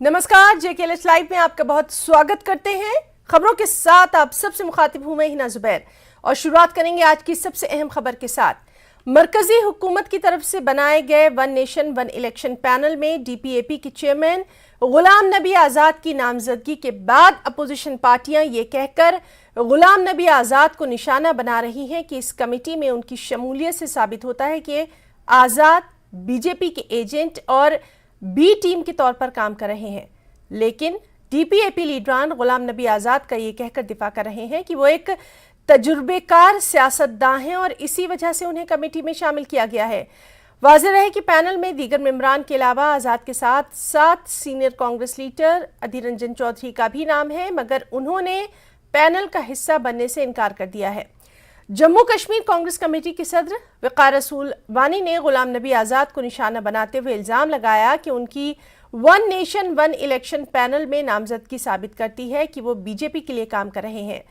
नमस्कार, JKLH live में आपका बहुत स्वागत करते हैं। खबरों के साथ आप सबसे मुखातिब हूं मैं हिना जुबैर और शुरुआत करेंगे आज की सबसे अहम खबर के साथ। मरकजी हुकूमत की तरफ से बनाए गए one nation one election panel में डीपीएपी के चेयरमैन गुलाम नबी आज़ाद की नामजदगी के बाद अपोजिशन पार्टियां ये कहकर गुलाम नबी आज़ाद को निशाना बना रही हैं कि इस कमेटी में उनकी शमूलियत से साबित होता है कि आज़ाद बीजेपी के एजेंट और बी टीम के तौर पर काम कर रहे हैं। लेकिन डीपीएपी लीडरान गुलाम नबी आज़ाद का ये कहकर दिफा कर रहे हैं कि वो एक तजुर्बेकार सियासतदान हैं और इसी वजह से उन्हें कमेटी में शामिल किया गया है। वाज़ेह रहे कि पैनल में दीगर मेंबरान के अलावा आज़ाद के साथ 7 सीनियर कांग्रेस लीडर अधीर रंजन चौधरी का भी नाम है, मगर उन्होंने पैनल का हिस्सा बनने से इनकार कर दिया है। जम्मू कश्मीर कांग्रेस कमेटी के सदर वक़ार रसूल वानी ने गुलाम नबी आज़ाद को निशाना बनाते हुए इल्ज़ाम लगाया कि उनकी one nation one election panel में नामजदगी साबित करती है कि वो बीजेपी के लिए काम कर रहे हैं।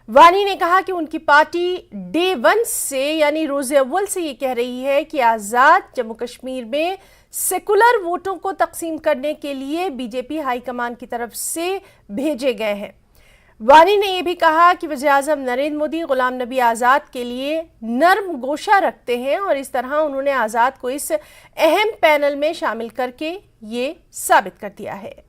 वानी ने कहा कि उनकी पार्टी डे 1 से यानी रोज़े अव्वल से ये कह रही है कि आज़ाद जम्मू कश्मीर में सेकुलर वोटों को तकसीम करने के लिए बीजेपी हाईकमान की तरफ से भेजे गए हैं। वानी ने यह भी कहा कि वज़ीर-ए-आज़म नरेंद्र मोदी गुलाम नबी आज़ाद के लिए नर्म गोशा रखते हैं और इस तरह उन्होंने आज़ाद को इस अहम पैनल में शामिल करके ये साबित कर दिया है।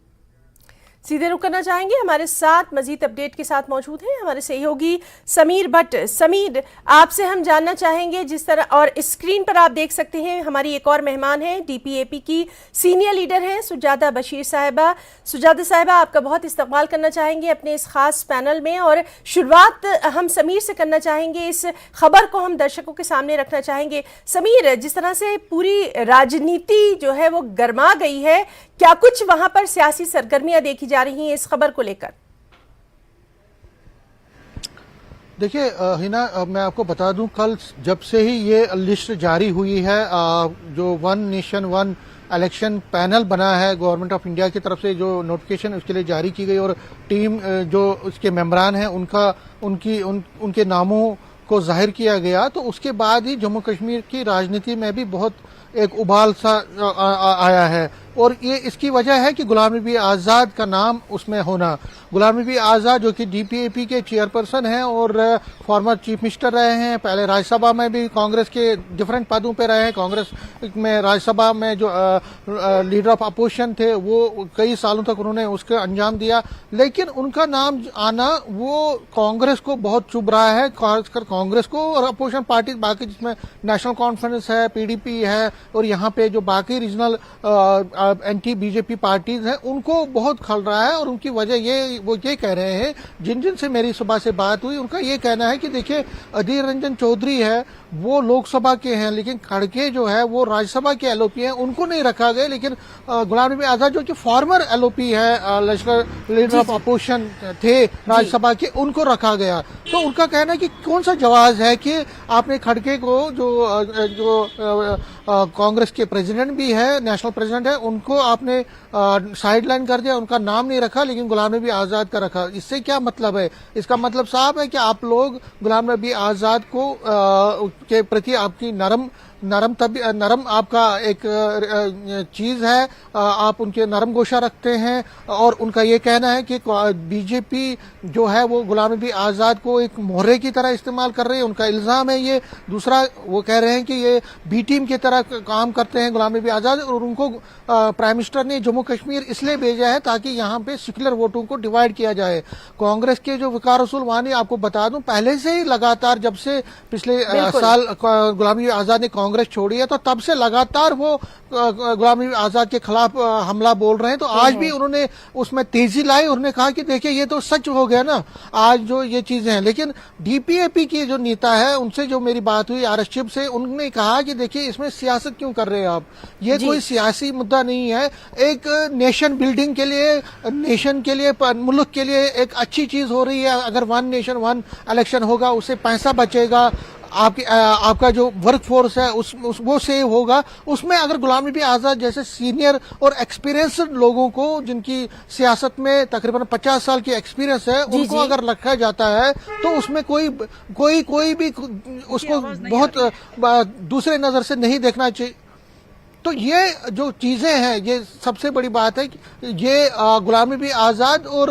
सीधे रुक करना चाहेंगे, हमारे साथ मजीद अपडेट के साथ मौजूद हैं हमारे सहयोगी समीर भट्ट। समीर, आपसे हम जानना चाहेंगे जिस तरह, और स्क्रीन पर आप देख सकते हैं हमारी एक और मेहमान हैं, डीपीएपी की सीनियर लीडर हैं सुजादा बशीर साहिबा। सुजादा साहिबा, आपका बहुत इस्तकबाल करना चाहेंगे अपने इस खास पैनल में, और शुरुआत हम समीर से करना चाहेंगे। इस खबर को हम दर्शकों के सामने रखना चाहेंगे। समीर, जिस तरह से पूरी राजनीति जो है वो गर्मा गई है, क्या कुछ वहां पर सियासी सरगर्मियां देखी जा रही हैं इस खबर को लेकर? देखिए हिना, मैं आपको बता दूं, कल जब से ही ये लिस्ट जारी हुई है, जो one nation one election panel बना है गवर्नमेंट ऑफ इंडिया की तरफ से, जो नोटिफिकेशन उसके लिए जारी की गई और टीम जो उसके मेंबरान हैं उनके नामों को जाहिर किया गया, तो उसके बाद ही जम्मू कश्मीर की राजनीति में भी बहुत एक उबाल सा आया है। और ये इसकी वजह है कि गुलाम नबी आज़ाद का नाम उसमें होना। गुलाम नबी आज़ाद जो कि डीपीएपी के चेयरपर्सन हैं और फॉर्मर चीफ मिनिस्टर रहे हैं, पहले राज्यसभा में भी कांग्रेस के डिफरेंट पदों पे रहे हैं। कांग्रेस में राज्यसभा में जो लीडर ऑफ अपोजिशन थे वो कई सालों तक उन्होंने उसका अंजाम दिया, लेकिन उनका नाम आना वो कांग्रेस को बहुत चुभ रहा है, खासकर कांग्रेस को और अपोजिशन पार्टी बाकी, जिसमें नेशनल कॉन्फ्रेंस है, पीडीपी है और यहाँ पे जो बाकी रीजनल एंटी बीजेपी पार्टीज हैं, उनको बहुत खल रहा है। और उनकी वजह वो ये कह रहे हैं, जिन से मेरी सुबह से बात हुई, उनका ये कहना है कि देखिए, अधीर रंजन चौधरी है वो लोकसभा के हैं, लेकिन खड़गे जो है वो राज्यसभा के एलओपी हैं, उनको नहीं रखा गया। लेकिन गुलाम नबी आज़ाद जो कि फॉर्मर एलओपी है, लश्कर लीडर ऑफ अपोजिशन थे राज्यसभा के, उनको रखा गया। तो उनका कहना है कि कौन सा जवाब है कि आपने खड़गे को जो कांग्रेस के प्रेसिडेंट भी है, नेशनल प्रेसिडेंट है, उनको आपने साइडलाइन कर दिया, उनका नाम नहीं रखा, लेकिन गुलाम नबी आज़ाद का रखा। इससे क्या मतलब है? इसका मतलब साफ है कि आप लोग गुलाम नबी आज़ाद को के प्रति आपकी नरम आपका एक चीज है, आप उनके नरम गोशा रखते हैं। और उनका ये कहना है कि बीजेपी जो है वो गुलाम नबी आज़ाद को एक मोहरे की तरह इस्तेमाल कर रही है, उनका इल्जाम है ये। दूसरा, वो कह रहे हैं कि ये बी टीम की तरह काम करते हैं गुलाम नबी आज़ाद, और उनको प्राइम मिनिस्टर ने जम्मू कश्मीर इसलिए भेजा है ताकि यहाँ पे सेक्युलर वोटों को डिवाइड किया जाए। कांग्रेस के जो वक़ार रसूल वानी, आपको बता दूं, पहले से ही लगातार, जब से पिछले साल गुलाम नबी आज़ाद ने कांग्रेस छोड़ी है, तो तब से लगातार वो गुलाम नबी आज़ाद के खिलाफ हमला बोल रहे हैं। तो आज भी उन्होंने उसमें तेजी लाई, उन्होंने कहा कि देखिए ये तो सच हो गया ना आज जो ये चीजें हैं। लेकिन डीपीएपी की जो नेता है, उनसे जो मेरी बात हुई आर एस चिब से, उन्होंने कहा कि देखिए इसमें सियासत क्यों कर रहे हैं आप, ये कोई सियासी मुद्दा नहीं है। एक नेशन बिल्डिंग के लिए, नेशन के लिए, मुल्क के लिए एक अच्छी चीज हो रही है। अगर वन नेशन वन इलेक्शन होगा, उससे पैसा बचेगा, आपका जो वर्क फोर्स है वो सेव होगा। उसमें अगर गुलाम नबी आज़ाद जैसे सीनियर और एक्सपीरियंस्ड लोगों को, जिनकी सियासत में तकरीबन 50 साल की एक्सपीरियंस है, उनको अगर रखा जाता है तो उसमें कोई भी उसको बहुत दूसरे नजर से नहीं देखना चाहिए। तो ये जो चीजें हैं, ये सबसे बड़ी बात है कि ये गुलाम नबी आजाद और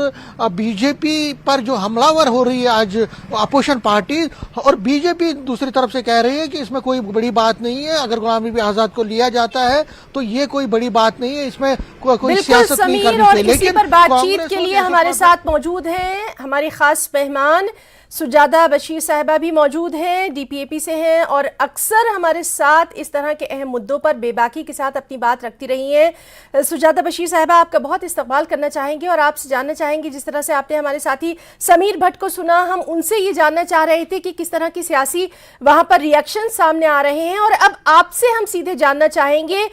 बीजेपी पर जो हमलावर हो रही है आज अपोजिशन पार्टी, और बीजेपी दूसरी तरफ से कह रही है कि इसमें कोई बड़ी बात नहीं है, अगर गुलाम नबी आजाद को लिया जाता है तो ये कोई बड़ी बात नहीं है, इसमें कोई सियासत नहीं करनी चाहिए। लेकिन पर बातचीत के लिए हमारे साथ मौजूद हैं हमारी खास मेहमान सुजाता बशीर साहिबा भी मौजूद हैं, डीपीएपी से हैं और अक्सर हमारे साथ इस तरह के अहम मुद्दों पर बेबाकी के साथ अपनी बात रखती रही हैं। सुजाता बशीर साहिबा, आपका बहुत इस्तकबाल करना चाहेंगे और आपसे जानना चाहेंगे, जिस तरह से आपने हमारे साथी समीर भट्ट को सुना, हम उनसे ये जानना चाह रहे थे कि किस तरह की सियासी वहां पर रिएक्शन सामने आ रहे हैं। और अब आपसे हम सीधे जानना चाहेंगे,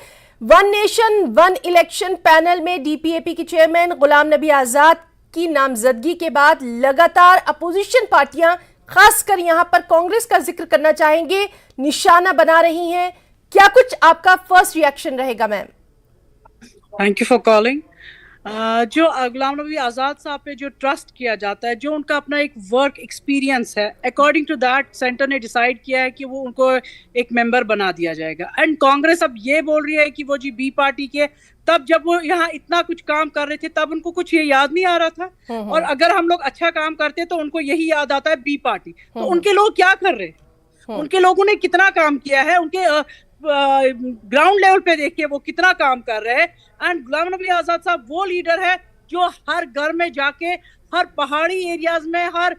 one nation one election panel में डीपीएपी की चेयरमैन गुलाम नबी आजाद की नामजदगी के बाद लगातार अपोजिशन पार्टियां, खासकर यहां पर कांग्रेस का जिक्र करना चाहेंगे, निशाना बना रही हैं। क्या कुछ आपका फर्स्ट रिएक्शन रहेगा ma'am? Thank you for calling. जो गुलाम नबी आज़ाद साहब पे जो ट्रस्ट किया जाता है, जो उनका अपना एक वर्क एक्सपीरियंस है, अकॉर्डिंग टू दैट सेंटर ने डिसाइड किया है कि वो उनको एक मेंबर बना दिया जाएगा। एंड कांग्रेस अब ये बोल रही है कि वो जी बी पार्टी के, तब जब वो यहाँ इतना कुछ काम कर रहे थे तब उनको कुछ ये याद नहीं आ रहा था, और अगर हम लोग अच्छा काम करते तो उनको यही याद आता है बी पार्टी। तो उनके लोग क्या कर रहे हैं, उनके लोगों ने कितना काम किया है, उनके ग्राउंड लेवल पे देखिए वो कितना काम कर रहे हैं। एंड गुलाम नबी आजाद साहब वो लीडर है जो हर घर में जाके, हर पहाड़ी एरियाज में, हर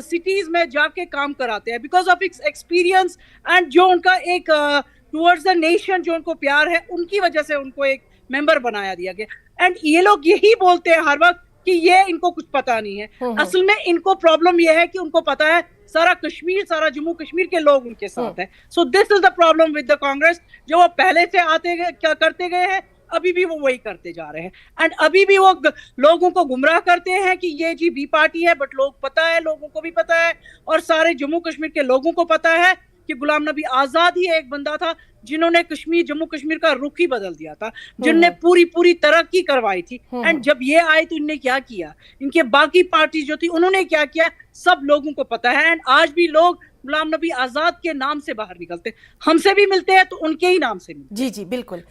सिटीज में जाके काम कराते हैं, बिकॉज ऑफ एक्सपीरियंस एंड जो उनका एक टुवर्ड्स द नेशन जो उनको प्यार है, उनकी वजह से उनको एक मेंबर बनाया दिया गया। एंड ये लोग यही बोलते हैं हर वक्त कि ये इनको कुछ पता नहीं है। असल में इनको प्रॉब्लम ये है कि उनको पता है सारा कश्मीर, सारा जम्मू कश्मीर के लोग उनके साथ है। So this is the problem with the Congress, जो वो पहले से आते गए, क्या करते गए हैं, अभी भी वो वही करते जा रहे हैं। एंड अभी भी वो लोगों को गुमराह करते हैं कि ये जी बी पार्टी है, बट लोग पता है, लोगों को भी पता है और सारे जम्मू कश्मीर के लोगों को पता है कि गुलाम नबी आजाद ही एक बंदा था जिन्होंने कश्मीर, जम्मू कश्मीर का रुख ही बदल दिया था, जिनने पूरी तरक्की करवाई थी। एंड जब ये आए तो इनने क्या किया, इनके बाकी पार्टी जो थी उन्होंने क्या किया, सब लोगों को पता है। एंड आज भी लोग गुलाम नबी आजाद के नाम से बाहर निकलते, हमसे भी मिलते हैं तो उनके ही नाम से मिलते। जी जी बिल्कुल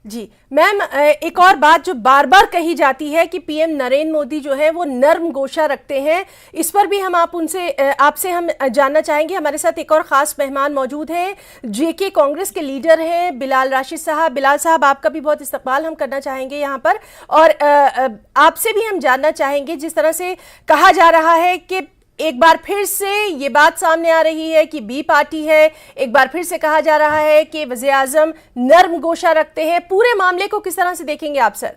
जी मैम, एक और बात जो बार बार कही जाती है कि पीएम नरेंद्र मोदी जो है वो नर्म गोशा रखते हैं, इस पर भी हम आपसे हम जानना चाहेंगे। हमारे साथ एक और खास मेहमान मौजूद हैं, जेके कांग्रेस के लीडर हैं बिलाल राशिद साहब। बिलाल साहब, आपका भी बहुत इस्तकबाल हम करना चाहेंगे यहाँ पर, और आपसे भी हम जानना चाहेंगे, जिस तरह से कहा जा रहा है कि एक बार फिर से ये बात सामने आ रही है कि बी पार्टी है, एक बार फिर से कहा जा रहा है कि वज़ीर आज़म नर्म गोशा रखते हैं, पूरे मामले को किस तरह से देखेंगे आप सर?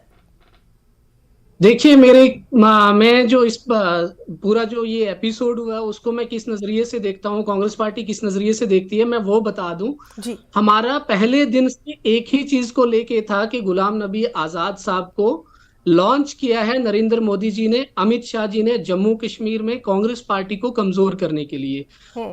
देखिए, मैं जो इस पूरा जो ये एपिसोड हुआ उसको मैं किस नजरिए से देखता हूँ, कांग्रेस पार्टी किस नजरिए से देखती है, मैं वो बता दूं जी। हमारा पहले दिन से एक ही चीज को लेके था कि गुलाम नबी आजाद साहब को लॉन्च किया है नरेंद्र मोदी जी ने, अमित शाह जी ने, जम्मू कश्मीर में कांग्रेस पार्टी को कमजोर करने के लिए।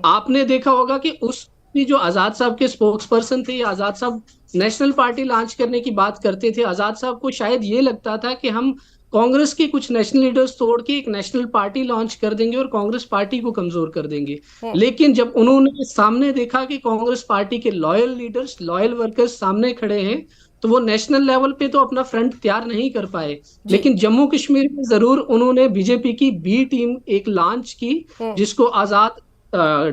आपने देखा होगा कि उस जो आजाद साहब के स्पोक्स पर्सन थे, आजाद साहब नेशनल पार्टी लॉन्च करने की बात करते थे। आजाद साहब को शायद ये लगता था कि हम कांग्रेस के कुछ नेशनल लीडर्स तोड़ के एक नेशनल पार्टी लॉन्च कर देंगे और कांग्रेस पार्टी को कमजोर कर देंगे। लेकिन जब उन्होंने सामने देखा कि कांग्रेस पार्टी के लॉयल लीडर्स, लॉयल वर्कर्स सामने खड़े हैं, तो वो नेशनल लेवल पे तो अपना फ्रंट तैयार नहीं कर पाए, लेकिन जम्मू कश्मीर में जरूर उन्होंने बीजेपी की बी टीम एक लॉन्च की, जिसको आजाद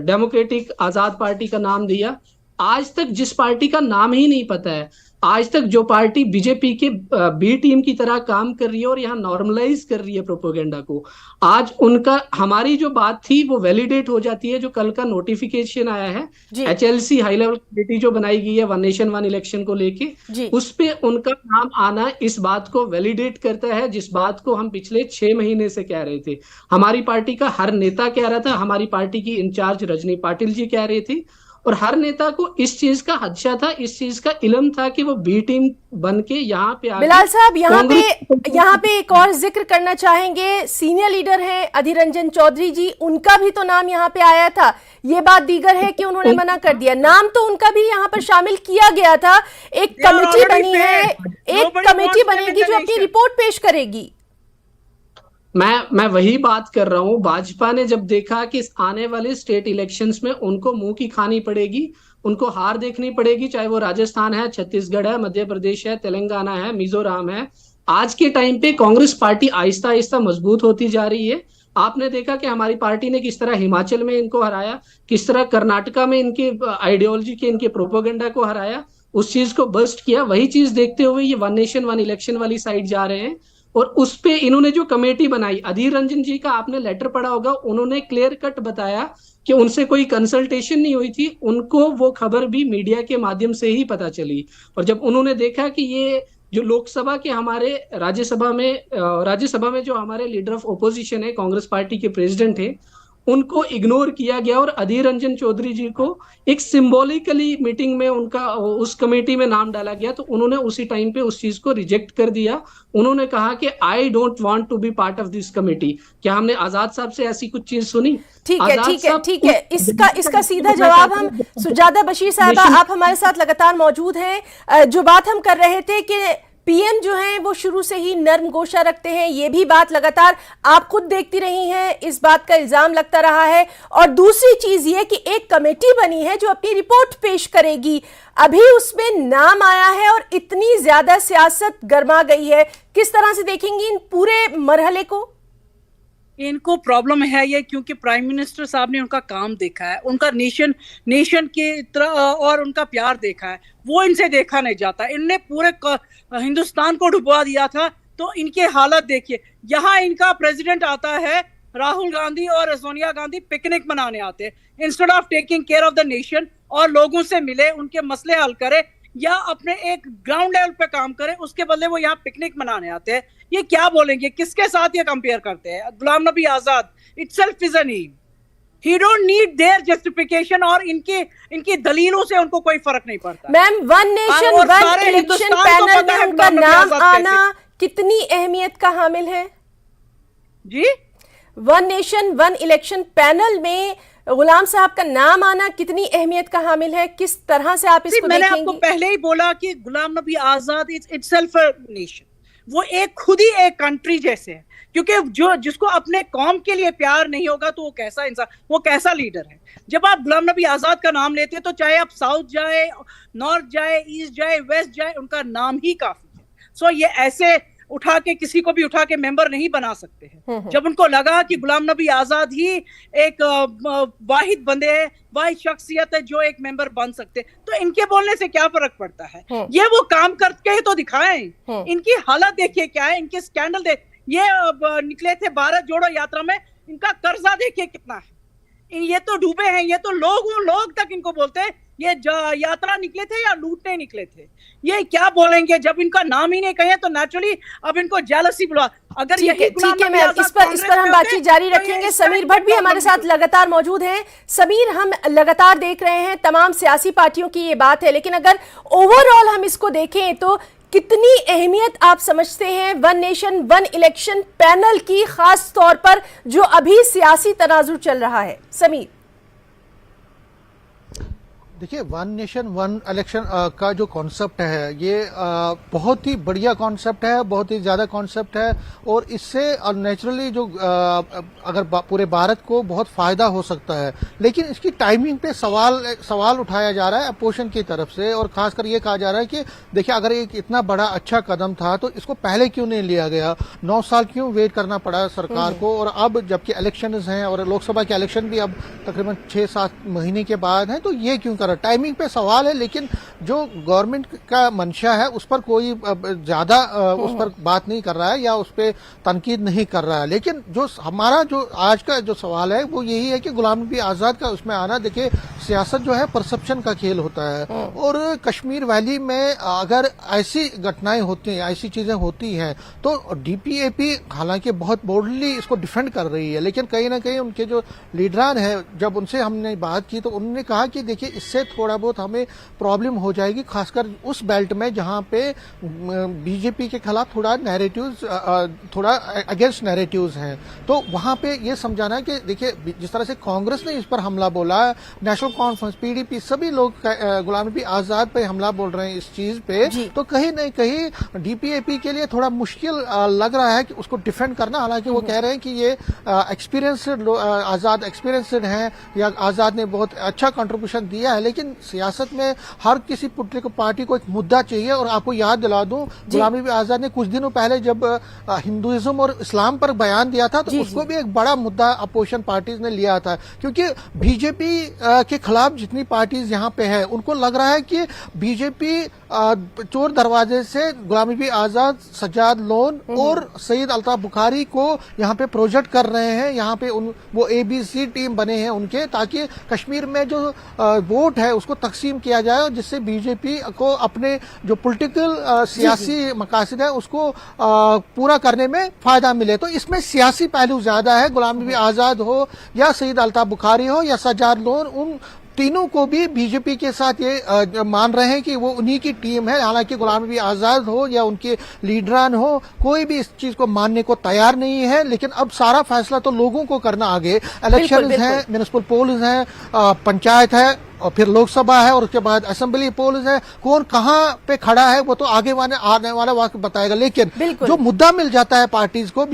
डेमोक्रेटिक आजाद पार्टी का नाम दिया। आज तक जिस पार्टी का नाम ही नहीं पता है, आज तक जो पार्टी बीजेपी के बी टीम की तरह काम कर रही है और यहाँ नॉर्मलाइज कर रही है प्रोपेगेंडा को, आज उनका, हमारी जो बात थी वो वैलिडेट हो जाती है। जो कल का नोटिफिकेशन आया है एचएलसी हाई लेवल कमेटी जो बनाई गई है वन नेशन वन इलेक्शन को लेके, उस पे उनका नाम आना इस बात को वैलिडेट करता है, जिस बात को हम पिछले 6 महीने से कह रहे थे। हमारी पार्टी का हर नेता कह रहा था, हमारी पार्टी की इंचार्ज रजनी पाटिल जी कह रही थी, और हर नेता को इस चीज का खदशा था, इस चीज का इल्म था कि वो बी टीम बन के यहाँ पे बिलाल साहब, यहाँ पे एक और जिक्र करना चाहेंगे, सीनियर लीडर हैं अधीर रंजन चौधरी जी, उनका भी तो नाम यहाँ पे आया था। ये बात दीगर है कि उन्होंने मना कर दिया, नाम तो उनका भी यहाँ पर शामिल किया गया था। एक कमेटी बनी है, एक कमेटी बनेगी जो अपनी रिपोर्ट पेश करेगी। मैं वही बात कर रहा हूँ। भाजपा ने जब देखा कि आने वाले स्टेट इलेक्शंस में उनको मुंह की खानी पड़ेगी, उनको हार देखनी पड़ेगी, चाहे वो राजस्थान है, छत्तीसगढ़ है, मध्य प्रदेश है, तेलंगाना है, मिजोरम है। आज के टाइम पे कांग्रेस पार्टी आहिस्ता आहिस्ता मजबूत होती जा रही है। आपने देखा कि हमारी पार्टी ने किस तरह हिमाचल में इनको हराया, किस तरह कर्नाटका में इनके आइडियोलॉजी के, इनके प्रोपोगंडा को हराया, उस चीज को बस्ट किया। वही चीज देखते हुए ये वन नेशन वन इलेक्शन वाली साइड जा रहे हैं। और उस पे इन्होंने जो कमेटी बनाई, अधीर रंजन जी का आपने लेटर पढ़ा होगा, उन्होंने क्लियर कट बताया कि उनसे कोई कंसल्टेशन नहीं हुई थी, उनको वो खबर भी मीडिया के माध्यम से ही पता चली। और जब उन्होंने देखा कि ये जो लोकसभा के हमारे राज्यसभा में जो हमारे लीडर ऑफ ओपोजिशन है, कांग्रेस पार्टी के प्रेसिडेंट है, उनको इग्नोर किया गया और अधीर रंजन चौधरी जी को एक सिंबॉलिकली मीटिंग में उनका उस कमेटी में नाम डाला गया, तो उन्होंने उसी टाइम पे उस चीज को रिजेक्ट कर दिया। उन्होंने कहा कि I don't want to be part of this committee. क्या हमने आजाद साहब से ऐसी कुछ चीज सुनी? ठीक है, ठीक है, ठीक है। इसका सीधा जवाब हम सुजाता बशीर साहबा, आप हमारे साथ लगातार मौजूद हैं। जो बात हम कर रहे थे कि पीएम जो हैं वो शुरू से ही नर्म गोशा रखते हैं, ये भी बात लगातार आप खुद देखती रही हैं, इस बात का इल्जाम लगता रहा है। और दूसरी चीज ये कि एक कमेटी बनी है जो अपनी रिपोर्ट पेश करेगी, अभी उसमें नाम आया है और इतनी ज्यादा सियासत गर्मा गई है। किस तरह से देखेंगी इन पूरे मरहले को? इनको प्रॉब्लम है ये, क्योंकि प्राइम मिनिस्टर साहब ने उनका काम देखा है, उनका नेशन की तरह और उनका प्यार देखा है, वो इनसे देखा नहीं जाता। इनने पूरे हिंदुस्तान को डुबा दिया था, तो इनके हालत देखिए। यहाँ इनका प्रेसिडेंट आता है, राहुल गांधी और सोनिया गांधी पिकनिक मनाने आते हैं, instead of taking care of the nation और लोगों से मिले, उनके मसले हल करे या अपने एक ग्राउंड लेवल पे काम करे, उसके बदले वो यहाँ पिकनिक मनाने आते हैं। ये क्या बोलेंगे, किसके साथ ये कंपेयर करते हैं? Ghulam Nabi Azad itself is an eve, he don't need their justification, और इनकी दलीलों से उनको कोई फर्क नहीं पड़ता। Ma'am, one nation one election panel में उनका नाम आना कितनी अहमियत का हामिल है जी? One nation one election panel में गुलाम साहब का नाम आना कितनी अहमियत का हामिल है? किस तरह से आप इसको मैंने देखेंगी? आपको पहले ही बोला कि गुलाम नबी आजाद इज इटसेल्फ अ नेशन, वो एक खुद ही एक कंट्री जैसे है, क्योंकि जिसको अपने कौम के लिए प्यार नहीं होगा तो वो कैसा इंसान, वो कैसा लीडर है? जब आप गुलाम नबी आजाद का नाम लेते हैं तो चाहे आप साउथ जाए, नॉर्थ जाए, ईस्ट जाए, वेस्ट जाए, उनका नाम ही काफी है। सो ये ऐसे उठा के किसी को भी उठा के मेंबर नहीं बना सकते हैं। जब उनको लगा कि गुलाम नबी आजाद ही एक वाहिद बंदे है, वाहिद शख्सियत है जो एक मेंबर बन सकते, तो इनके बोलने से क्या फर्क पड़ता है? ये वो काम करके तो दिखाएं। इनकी हालत देखिए क्या है, इनके स्कैंडल देख, ये निकले थे भारत जोड़ो यात्रा में, इनका कर्जा देखिए कितना है, ये तो डूबे हैं, ये तो लोग तक इनको बोलते हैं ये यात्रा निकले थे या लूटने निकले थे। ये क्या बोलेंगे जब इनका नाम ही नहीं कहे? तो नेचुरली अब इनको जेलसी बुला। अगर ठीक है मैम, इस पर हम बातचीत जारी रखेंगे। समीर भट्ट भी हमारे साथ लगातार मौजूद हैं। समीर, हम लगातार देख रहे हैं तमाम सियासी पार्टियों की ये बात है, लेकिन अगर ओवरऑल हम इसको देखें तो कितनी अहमियत आप समझते हैं one nation one election panel की, खास तौर पर जो अभी सियासी तनाजुर चल रहा है? समीर, देखिए, वन नेशन वन इलेक्शन का जो कॉन्सेप्ट है ये बहुत ही बढ़िया कॉन्सेप्ट है, बहुत ही ज़्यादा कॉन्सेप्ट है, और इससे नेचुरली जो अगर पूरे भारत को बहुत फ़ायदा हो सकता है। लेकिन इसकी टाइमिंग पे सवाल उठाया जा रहा है अपोजिशन की तरफ से, और खासकर ये कहा जा रहा है कि देखिए, अगर एक इतना बड़ा अच्छा कदम था तो इसको पहले क्यों नहीं लिया गया, 9 साल क्यों वेट करना पड़ा सरकार को, और अब जबकि इलेक्शन हैं और लोकसभा के इलेक्शन भी अब तकरीबन 6-7 महीने के बाद हैं, तो ये क्यों कर टाइमिंग पे सवाल है। लेकिन जो गवर्नमेंट का मंशा है उस पर कोई ज्यादा उस पर बात नहीं कर रहा है या उस पर तनकीद नहीं कर रहा है। लेकिन जो हमारा जो आज का जो सवाल है वो यही है कि गुलाम नबी आजाद का उसमें आना, देखिए सियासत जो है परसेप्शन का खेल होता है, और कश्मीर वैली में अगर ऐसी घटनाएं होती हैं, ऐसी चीजें होती हैं, तो डीपीएपी हालांकि बहुत बोल्डली इसको डिफेंड कर रही है, लेकिन कहीं ना कहीं उनके जो लीडरान है, जब उनसे हमने बात की तो उन्होंने कहा कि देखिए इससे थोड़ा बहुत हमें प्रॉब्लम हो जाएगी, खासकर उस बेल्ट में जहां पे बीजेपी के खिलाफ थोड़ा नैरेटिव्स, थोड़ा अगेंस्ट नैरेटिव्स हैं। तो वहां पे ये समझाना है कि देखिए, जिस तरह से कांग्रेस ने इस पर हमला बोला, नेशनल कॉन्फ्रेंस, पीडीपी, सभी लोग गुलाम नबी आजाद पे हमला बोल रहे हैं इस चीज पे, तो कहीं न कहीं डीपीएपी के लिए थोड़ा मुश्किल लग रहा है कि उसको डिफेंड करना। हालांकि वो कह रहे हैं कि ये एक्सपीरियंस्ड आजाद एक्सपीरियंस्ड हैं, या आजाद ने बहुत अच्छा कंट्रीब्यूशन दिया है, लेकिन सियासत में हर किसी पॉलिटिकल पार्टी को एक मुद्दा चाहिए। और आपको याद दिला दूं, गुलाम नबी आजाद ने कुछ दिनों पहले जब हिंदुइज्म और इस्लाम पर बयान दिया था, तो उसको भी एक बड़ा मुद्दा अपोजिशन पार्टीज ने लिया था, क्योंकि बीजेपी के खिलाफ जितनी पार्टीज यहाँ पे है उनको लग रहा है कि बीजेपी चोर दरवाजे से गुलाम नबी आजाद, सज्जाद लोन और सईद अल्ताफ बुखारी को यहाँ पे प्रोजेक्ट कर रहे हैं। यहाँ पे वो ABC टीम बने हैं उनके, ताकि कश्मीर में जो वोट है उसको तकसीम किया जाए, जिससे बीजेपी को अपने जो पॉलिटिकल सियासी मकासद है उसको पूरा करने में फायदा मिले। तो इसमें सियासी पहलू ज्यादा है। गुलाम नबी आजाद हो या सईद अल्ताफ बुखारी हो या सज्जाद लोन, उन तीनों को भी बीजेपी के साथ ये मान रहे हैं कि वो उन्हीं की टीम है। हालांकि गुलाम नबी आजाद हो या उनके लीडरान हो, कोई भी इस चीज को मानने को तैयार नहीं है। लेकिन अब सारा फैसला तो लोगों को करना आगे। इलेक्शन है, म्युनिसिपल पोल्स हैं, पंचायत है, और फिर लोकसभा है, और उसके बाद असेंबली पोल्स है। कौन कहाँ पे खड़ा है वो तो आने वाला वक्त बताएगा। लेकिन जो मुद्दा मिल जाता है पार्टीज को,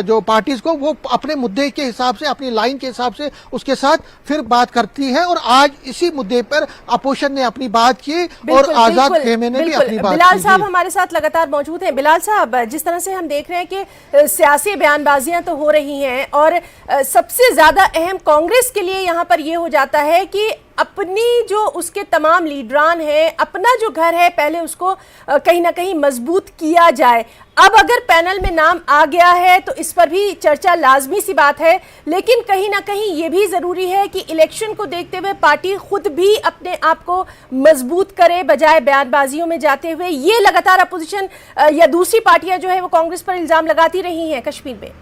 जो पार्टीज को, वो अपने मुद्दे के हिसाब से, अपनी लाइन के हिसाब से उसके साथ फिर बात करती है। और आज इसी मुद्दे पर अपोजिशन ने अपनी बात की और आजाद खेमे ने भी अपनी बात की। बिलाल साहब हमारे साथ लगातार मौजूद हैं। बिलाल साहब, जिस तरह से हम देख रहे हैं कि सियासी बयानबाजियां तो हो रही हैं, और सबसे ज्यादा अहम कांग्रेस के लिए यहाँ पर यह हो जाता है कि अपनी जो उसके तमाम लीडरान हैं, अपना जो घर है पहले उसको कहीं ना कहीं मजबूत किया जाए। अब अगर पैनल में नाम आ गया है तो इस पर भी चर्चा लाजमी सी बात है, लेकिन कहीं ना कहीं ये भी जरूरी है कि इलेक्शन को देखते हुए पार्टी खुद भी अपने आप को मजबूत करे, बजाय बयानबाजियों में जाते हुए। ये लगातार अपोजिशन या दूसरी पार्टियां जो है वो कांग्रेस पर इल्जाम लगाती रही हैं कश्मीर में।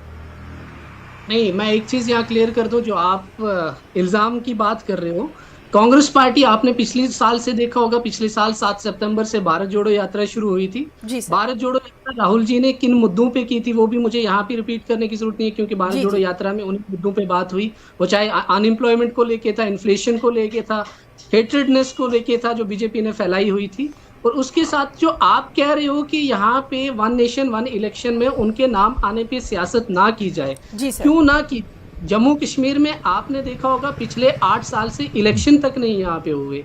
नहीं, मैं एक चीज यहाँ क्लियर कर दूं, जो आप इल्जाम की बात कर रहे हो, कांग्रेस पार्टी, आपने पिछले साल से देखा होगा, पिछले साल 7 सितंबर से भारत जोड़ो यात्रा शुरू हुई थी। भारत जोड़ो यात्रा राहुल जी ने किन मुद्दों पे की थी वो भी मुझे यहाँ पे रिपीट करने की जरूरत नहीं है, क्योंकि भारत जोड़ो यात्रा में उन मुद्दों पे बात हुई। वो चाहे अनएम्प्लॉयमेंट को लेके था, इन्फ्लेशन को लेके था, हेट्रेडनेस को लेके था जो बीजेपी ने फैलाई हुई थी। और उसके साथ जो आप कह रहे हो कि यहाँ पे वन नेशन वन इलेक्शन में उनके नाम आने पे सियासत ना की जाए, क्यों ना की? जम्मू कश्मीर में आपने देखा होगा पिछले 8 साल से इलेक्शन तक नहीं यहाँ पे हुए।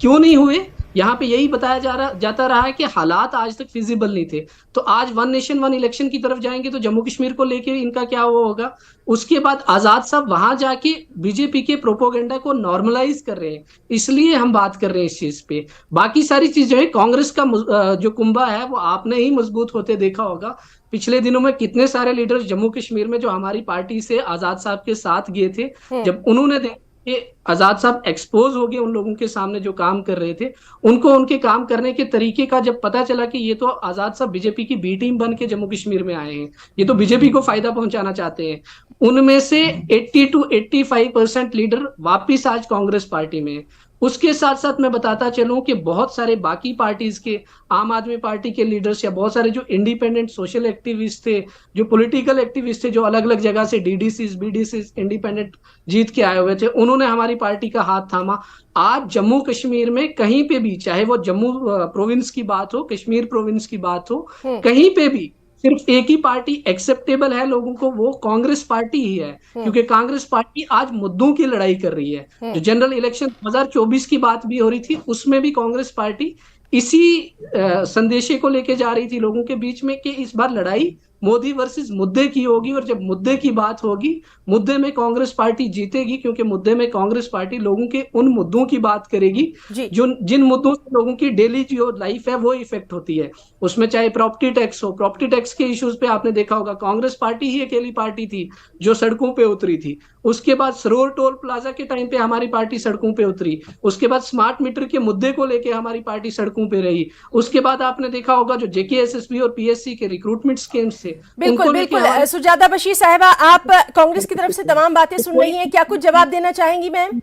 क्यों नहीं हुए? यहाँ पे यही बताया जाता रहा है कि हालात आज तक फिजिबल नहीं थे। तो आज वन नेशन वन इलेक्शन की तरफ जाएंगे तो जम्मू कश्मीर को लेके इनका क्या वो होगा? उसके बाद आजाद साहब वहां जाके बीजेपी के प्रोपोगेंडा को नॉर्मलाइज कर रहे हैं, इसलिए हम बात कर रहे हैं इस चीज पे। बाकी सारी चीजें, कांग्रेस का जो कुंभा है वो आपने ही मजबूत होते देखा होगा। पिछले दिनों में कितने सारे लीडर्स जम्मू कश्मीर में जो हमारी पार्टी से आजाद साहब के साथ गए थे, जब उन्होंने देखा कि आजाद साहब एक्सपोज हो गए उन लोगों के सामने जो काम कर रहे थे, उनको उनके काम करने के तरीके का जब पता चला कि ये तो आजाद साहब बीजेपी की बी टीम बन के जम्मू कश्मीर में आए हैं, ये तो बीजेपी को फायदा पहुंचाना चाहते हैं, उनमें से 80 to 85% लीडर वापिस आज कांग्रेस पार्टी में। उसके साथ साथ मैं बताता चलूं कि बहुत सारे बाकी पार्टीज के, आम आदमी पार्टी के लीडर्स या बहुत सारे जो इंडिपेंडेंट सोशल एक्टिविस्ट थे, जो पॉलिटिकल एक्टिविस्ट थे, जो अलग अलग जगह से डीडीसीज बीडीसीज इंडिपेंडेंट जीत के आए हुए थे, उन्होंने हमारी पार्टी का हाथ थामा। आज जम्मू कश्मीर में कहीं पे भी, चाहे वो जम्मू प्रोविंस की बात हो, कश्मीर प्रोविंस की बात हो, कहीं पे भी सिर्फ एक ही पार्टी एक्सेप्टेबल है लोगों को, वो कांग्रेस पार्टी ही है। क्योंकि कांग्रेस पार्टी आज मुद्दों की लड़ाई कर रही है। जो जनरल इलेक्शन 2024 की बात भी हो रही थी, उसमें भी कांग्रेस पार्टी इसी संदेशे को लेके जा रही थी लोगों के बीच में कि इस बार लड़ाई मोदी वर्सेस मुद्दे की होगी, और जब मुद्दे की बात होगी, मुद्दे में कांग्रेस पार्टी जीतेगी, क्योंकि मुद्दे में कांग्रेस पार्टी लोगों के उन मुद्दों की बात करेगी जो जिन मुद्दों से लोगों की डेली जो लाइफ है वो इफेक्ट होती है। उसमें चाहे प्रॉपर्टी टैक्स हो, प्रॉपर्टी टैक्स के इश्यूज पे आपने देखा होगा कांग्रेस पार्टी ही अकेली पार्टी थी जो सड़कों पे उतरी थी। उसके बाद सरोर टोल प्लाजा के टाइम पे हमारी पार्टी सड़कों पे उतरी। उसके बाद स्मार्ट मीटर के मुद्दे को लेके हमारी पार्टी सड़कों पे रही। उसके बाद आपने देखा होगा जो जेकेएसएसबी और पीएससी के रिक्रूटमेंट स्कीम्स थे। बिल्कुल बिल्कुल। सुजाता बशीर साहिबा, आप कांग्रेस की तरफ से तमाम बातें सुन रही हैं, क्या कुछ जवाब देना चाहेंगी मैम?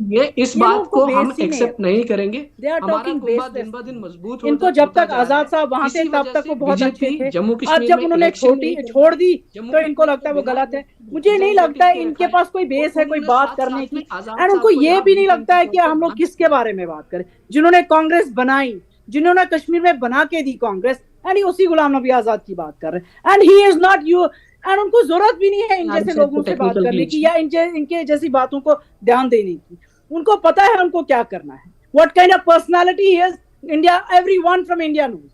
ये इस बात को हम एक्सेप्ट नहीं करेंगे। हमारा कुंभा दिन ब दिन मजबूत होता, इनको जब तक आजाद साहब वहां थे तब तक वो बहुत अच्छे थे, और जब उन्होंने छोड़ दी तो इनको लगता है वो गलत है। मुझे नहीं लगता है इनके पास कोई बेस है कोई बात करने की, एंड उनको ये भी नहीं लगता है कि हम लोग किसके बारे में बात करें। जिन्होंने कांग्रेस बनाई, जिन्होंने कश्मीर में बना के दी कांग्रेस, एंड उसी गुलाम नबी आजाद की बात कर रहे हैं, and he is not you, and उनको जरूरत भी नहीं है इन जैसे लोगों से बात करने की या इनके जैसी बातों को ध्यान देने की। उनको पता है उनको क्या करना है, what kind of personality he is, India, everyone from India knows.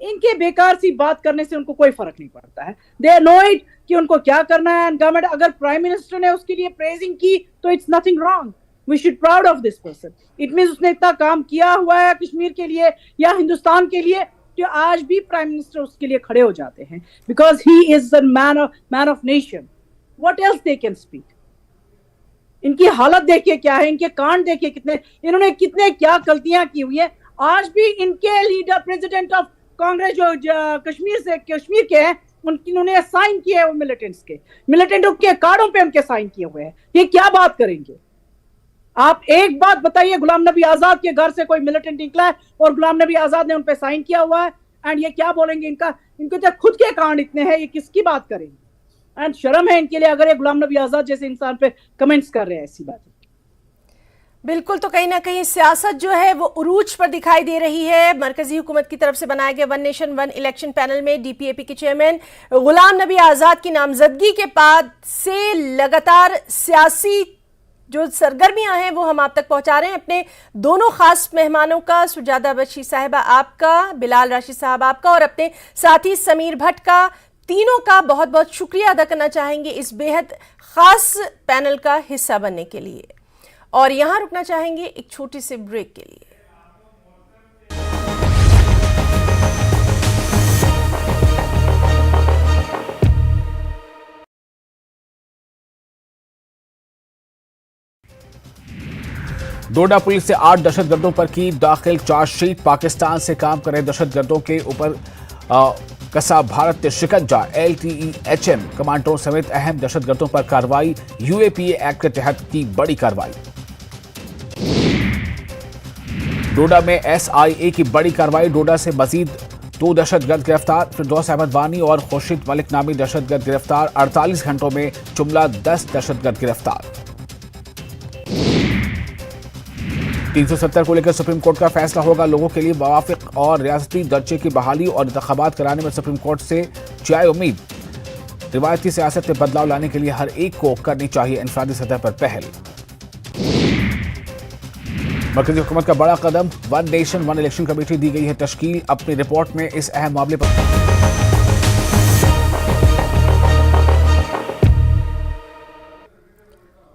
इनके बेकार सी बात करने से उनको कोई फर्क नहीं पड़ता है, दे नो इट कि उनको क्या करना है। गवर्नमेंट, अगर प्राइम मिनिस्टर ने उसके लिए प्रेजिंग की तो it's nothing wrong, we should proud of this person. It means उसने इतना काम किया हुआ है कश्मीर के लिए या हिंदुस्तान के लिए, जो आज भी प्राइम मिनिस्टर उसके लिए खड़े हो जाते हैं, because he is the man of nation. What else they can speak. इनकी हालत देखिए क्या है, इनके कांड देखिए कितने, इन्होंने कितने क्या गलतियां की हुई है। आज भी इनके लीडर, प्रेसिडेंट ऑफ कांग्रेस जो कश्मीर के हैं, उन्होंने साइन किए हैं मिलिटेंटों के कार्डों पे उनके साइन किए हुए हैं। ये क्या बात करेंगे? आप एक बात बताइए, गुलाम नबी आजाद के घर से कोई मिलिटेंट निकला है और गुलाम नबी आजाद ने उन पे साइन किया हुआ है, एंड ये क्या बोलेंगे? इनके तो खुद के कांड इतने हैं, ये किसकी बात करेंगे? एंड शर्म है इनके लिए अगर ये गुलाम नबी आजाद जैसे इंसान पे कमेंट्स कर रहे हैं ऐसी बात। बिल्कुल, तो कहीं ना कहीं सियासत जो है वो उरूज पर दिखाई दे रही है। मरकजी हुकूमत की तरफ से बनाए गए one nation one election panel में डीपीएपी के चेयरमैन गुलाम नबी आजाद की नामजदगी के बाद से लगातार सियासी जो सरगर्मियां हैं वो हम आप तक पहुंचा रहे हैं। अपने दोनों खास मेहमानों का, सुजादा बख्शी साहिबा आपका, बिलाल राशिद साहब आपका, और अपने साथी समीर भट्ट का, तीनों का बहुत बहुत शुक्रिया अदा करना चाहेंगे इस बेहद खास पैनल का हिस्सा बनने के लिए। और यहां रुकना चाहेंगे एक छोटी सी ब्रेक के लिए। डोडा पुलिस से 8 दहशतगर्दों पर की दाखिल चार्जशीट। पाकिस्तान से काम कर रहे दहशतगर्दों के ऊपर कसा भारत ने शिकंजा। LTE-HM कमांडरों समेत अहम दहशतगर्दों पर कार्रवाई। UAPA एक्ट के तहत की बड़ी कार्रवाई। डोडा में SIA की बड़ी कार्रवाई। डोडा से मजीद 2 दहशतगर्द गिरफ्तार। फिरदौस अहमद वानी और खुर्शीद मलिक नामी दहशतगर्द गिरफ्तार। 48 घंटों में जुमला 10 दहशतगर्द गिरफ्तार। 370 को लेकर सुप्रीम कोर्ट का फैसला होगा। लोगों के लिए मुवाफिक और रियासती दर्जे की बहाली और इंतखाबात कराने में सुप्रीम कोर्ट से जाए उम्मीद। रिवायती सियासत में बदलाव लाने के लिए हर एक को करनी चाहिए इंफरादी सतह पर पहल। मरकजी हुकूमत का बड़ा कदम, one nation one election committee दी गई है तश्कील। अपनी रिपोर्ट में इस अहम मामले पर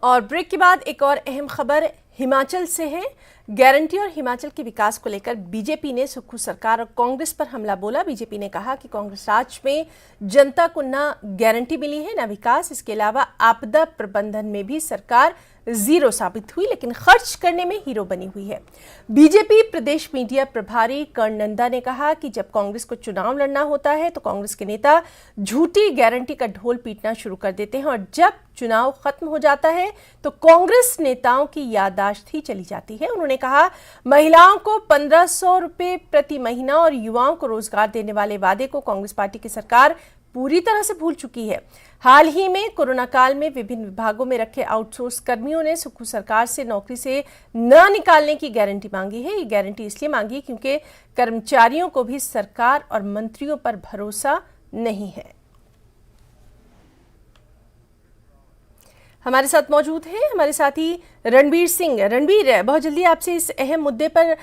और ब्रेक के बाद एक और अहम खबर हिमाचल से है। गारंटी और हिमाचल के विकास को लेकर बीजेपी ने सुक्खू सरकार और कांग्रेस पर हमला बोला। बीजेपी ने कहा कि कांग्रेस राज में जनता को ना गारंटी मिली है ना विकास, इसके अलावा आपदा प्रबंधन में भी सरकार जीरो साबित हुई, लेकिन खर्च करने में हीरो बनी हुई है। बीजेपी प्रदेश मीडिया प्रभारी कर्ण नंदा ने कहा कि जब कांग्रेस को चुनाव लड़ना होता है तो कांग्रेस के नेता झूठी गारंटी का ढोल पीटना शुरू कर देते हैं, और जब चुनाव खत्म हो जाता है तो कांग्रेस नेताओं की याददाश्त ही चली जाती है। उन्होंने कहा, महिलाओं को 1500 रुपए प्रति महीना और युवाओं को रोजगार देने वाले वादे को कांग्रेस पार्टी की सरकार पूरी तरह से भूल चुकी है। हाल ही में कोरोना काल में विभिन्न विभागों में रखे आउटसोर्स कर्मियों ने सुक्खू सरकार से नौकरी से न निकालने की गारंटी मांगी है। ये गारंटी इसलिए मांगी क्योंकि कर्मचारियों को भी सरकार और मंत्रियों पर भरोसा नहीं है। हमारे साथ मौजूद हैं हमारे साथी रणबीर सिंह। रणबीर, बहुत जल्दी आपसे इस अहम मुद्दे पर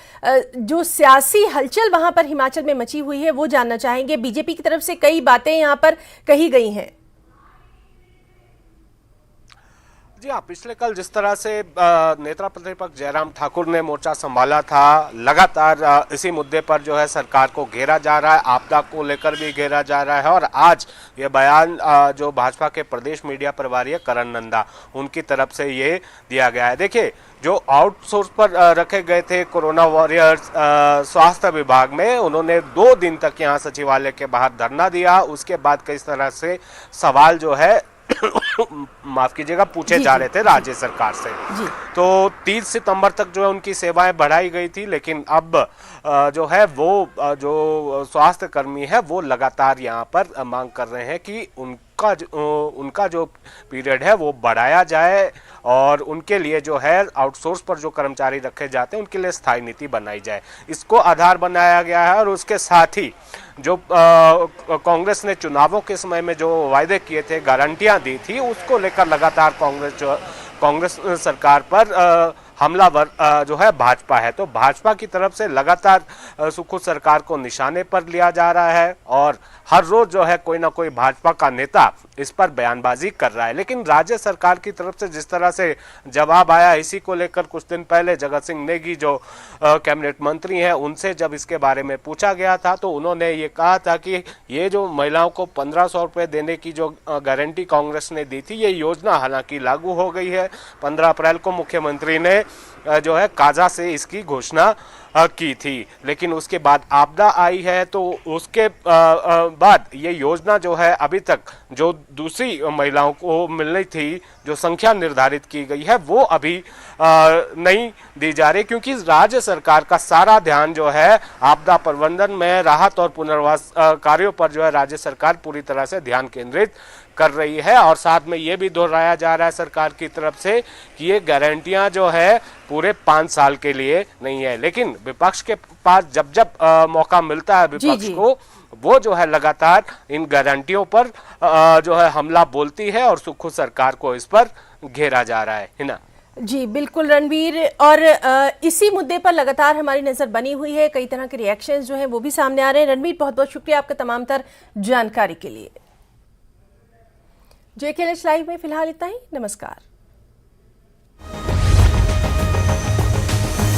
जो सियासी हलचल वहां पर हिमाचल में मची हुई है वो जानना चाहेंगे। बीजेपी की तरफ से कई बातें यहां पर कही गई हैं। जी हाँ, पिछले कल जिस तरह से नेता प्रतिपक्ष जयराम ठाकुर ने मोर्चा संभाला था, लगातार इसी मुद्दे पर जो है सरकार को घेरा जा रहा है, आपदा को लेकर भी घेरा जा रहा है। और आज ये बयान जो भाजपा के प्रदेश मीडिया प्रभारी है कर्ण नंदा, उनकी तरफ से ये दिया गया है। देखिए, जो आउटसोर्स पर रखे गए थे कोरोना वॉरियर्स स्वास्थ्य विभाग में, उन्होंने 2 दिन तक यहाँ सचिवालय के बाहर धरना दिया। उसके बाद कई तरह से सवाल जो है माफ कीजिएगा पूछे जा रहे थे राज्य सरकार से। तो 30 सितंबर तक जो है उनकी सेवाएं बढ़ाई गई थी, लेकिन अब जो है वो जो स्वास्थ्य कर्मी है वो लगातार यहाँ पर मांग कर रहे हैं कि उनका जो पीरियड है वो बढ़ाया जाए और उनके लिए जो है आउटसोर्स पर जो कर्मचारी रखे जाते हैं उनके लिए स्थायी नीति बनाई जाए। इसको आधार बनाया गया है। और उसके साथ ही जो कांग्रेस ने चुनावों के समय में जो वायदे किए थे, गारंटियां दी थी, उसको लेकर लगातार कांग्रेस सरकार पर हमलावर जो है भाजपा है। तो भाजपा की तरफ से लगातार सुखू सरकार को निशाने पर लिया जा रहा है और हर रोज जो है कोई ना कोई भाजपा का नेता इस पर बयानबाजी कर रहा है। लेकिन राज्य सरकार की तरफ से जिस तरह से जवाब आया, इसी को लेकर कुछ दिन पहले जगत सिंह नेगी जो कैबिनेट मंत्री हैं, उनसे जब इसके बारे में पूछा गया था तो उन्होंने ये कहा था कि ये जो महिलाओं को 1500 रुपए देने की जो गारंटी कांग्रेस ने दी थी, ये योजना हालांकि लागू हो गई है। 15 अप्रैल को मुख्यमंत्री ने जो है काजा से इसकी घोषणा की थी, लेकिन उसके बाद आपदा आई है। तो उसके बाद ये योजना जो है अभी तक जो दूसरी महिलाओं को मिलनी थी, जो संख्या निर्धारित की गई है, वो अभी नहीं दी जा रही, क्योंकि राज्य सरकार का सारा ध्यान जो है आपदा प्रबंधन में, राहत और पुनर्वास कार्यों पर जो है राज्य सरकार पूरी तरह से ध्यान केंद्रित कर रही है। और साथ में ये भी दोहराया जा रहा है सरकार की तरफ से कि ये गारंटियां जो है पूरे 5 साल के लिए नहीं है। लेकिन विपक्ष के पास जब जब मौका मिलता है विपक्ष को, वो जो है लगातार इन गारंटियों पर जो है हमला बोलती है और सुखू सरकार को इस पर घेरा जा रहा है ना। जी बिल्कुल रणवीर, और इसी मुद्दे पर लगातार हमारी नजर बनी हुई है। कई तरह के रिएक्शंस जो हैं वो भी सामने आ रहे हैं। रणवीर, बहुत बहुत शुक्रिया आपका तमाम तर जानकारी के लिए। JKLH लाइव में फिलहाल इतना ही। नमस्कार।